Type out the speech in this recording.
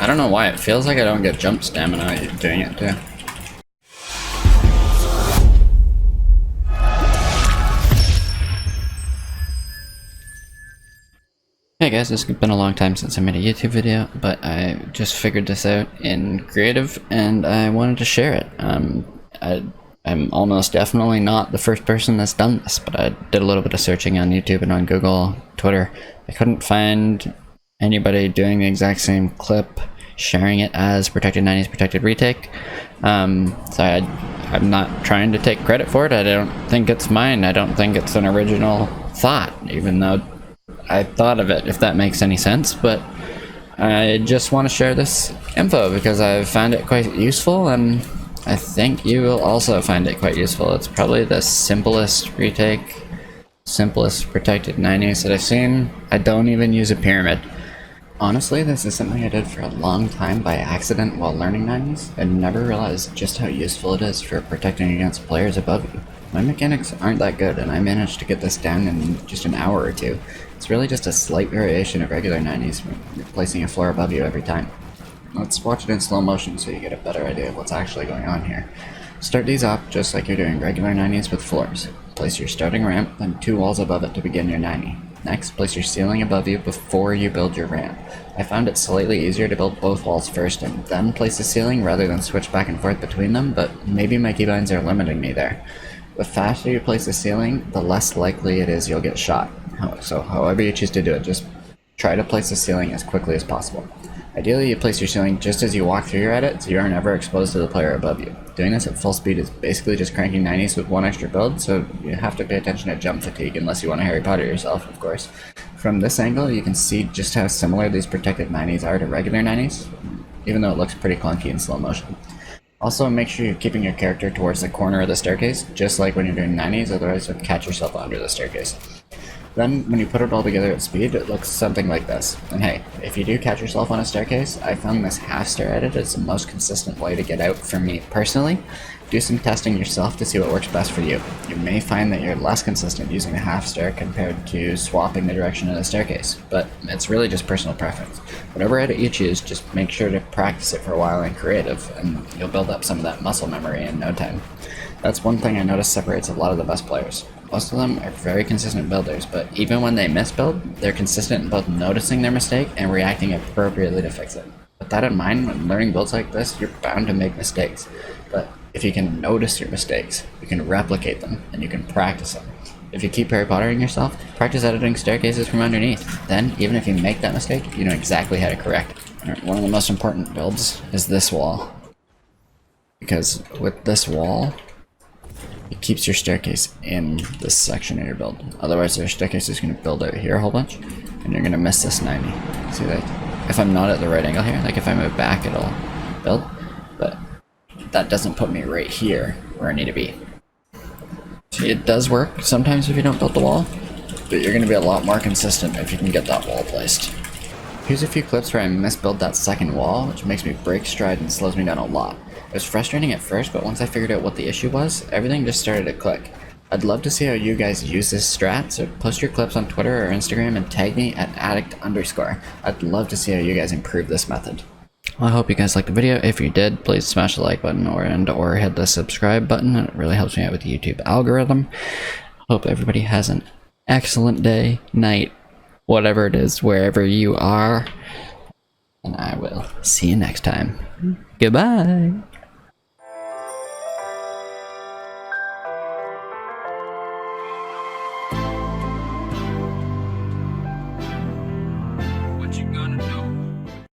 I don't know why, it feels like I don't get jump stamina doing it too. Hey guys, it's been a long time since I made a YouTube video, but I just figured this out in creative and I wanted to share it. I'm almost definitely not the first person that's done this, but I did a little bit of searching on YouTube and on Google, Twitter. I couldn't find anybody doing the exact same clip, sharing it as Protected 90s Protected Retake. So I'm not trying to take credit for it. I don't think it's mine. I don't think it's an original thought, even though I thought of it, if that makes any sense. But I just want to share this info because I found it quite useful, and I think you will also find it quite useful. It's probably the simplest retake, simplest Protected 90s that I've seen. I don't even use a pyramid. Honestly, this is something I did for a long time by accident while learning 90s, and never realized just how useful it is for protecting against players above you. My mechanics aren't that good, and I managed to get this down in just an hour or two. It's really just a slight variation of regular 90s, replacing a floor above you every time. Let's watch it in slow motion so you get a better idea of what's actually going on here. Start these off just like you're doing regular 90s with floors. Place your starting ramp, then 2 walls above it to begin your 90. Next, place your ceiling above you before you build your ramp. I found it slightly easier to build both walls first and then place the ceiling rather than switch back and forth between them, but maybe my keybinds are limiting me there. The faster you place the ceiling, the less likely it is you'll get shot. So however you choose to do it, just try to place the ceiling as quickly as possible. Ideally, you place your ceiling just as you walk through your edit, so you are never exposed to the player above you. Doing this at full speed is basically just cranking 90s with 1 extra build, so you have to pay attention to jump fatigue unless you want to Harry Potter yourself, of course. From this angle, you can see just how similar these protected 90s are to regular 90s, even though it looks pretty clunky in slow motion. Also, make sure you're keeping your character towards the corner of the staircase, just like when you're doing 90s, otherwise you'll catch yourself under the staircase. Then, when you put it all together at speed, it looks something like this. And hey, if you do catch yourself on a staircase, I found this half-stair edit is the most consistent way to get out for me personally. Do some testing yourself to see what works best for you. You may find that you're less consistent using a half-stair compared to swapping the direction of the staircase, but it's really just personal preference. Whatever edit you choose, just make sure to practice it for a while in creative, and you'll build up some of that muscle memory in no time. That's one thing I noticed separates a lot of the best players. Most of them are very consistent builders, but even when they misbuild, they're consistent in both noticing their mistake and reacting appropriately to fix it. With that in mind, when learning builds like this, you're bound to make mistakes. But if you can notice your mistakes, you can replicate them, and you can practice them. If you keep Harry Pottering yourself, practice editing staircases from underneath. Then, even if you make that mistake, you know exactly how to correct it. One of the most important builds is this wall. Because with this wall, it keeps your staircase in this section of your build. Otherwise, your staircase is going to build out here a whole bunch, and you're going to miss this 90. See, like, if I'm not at the right angle here, like if I move back, it'll build, but that doesn't put me right here where I need to be. See, it does work sometimes if you don't build the wall, but you're going to be a lot more consistent if you can get that wall placed. Here's a few clips where I misbuild that second wall, which makes me break stride and slows me down a lot. It was frustrating at first, but once I figured out what the issue was, everything just started to click. I'd love to see how you guys use this strat, so post your clips on Twitter or Instagram and tag me at addict_. I'd love to see how you guys improve this method. Well, I hope you guys liked the video. If you did, please smash the like button or hit the subscribe button. It really helps me out with the YouTube algorithm. Hope everybody has an excellent day, night, whatever it is, wherever you are. And I will see you next time. Goodbye!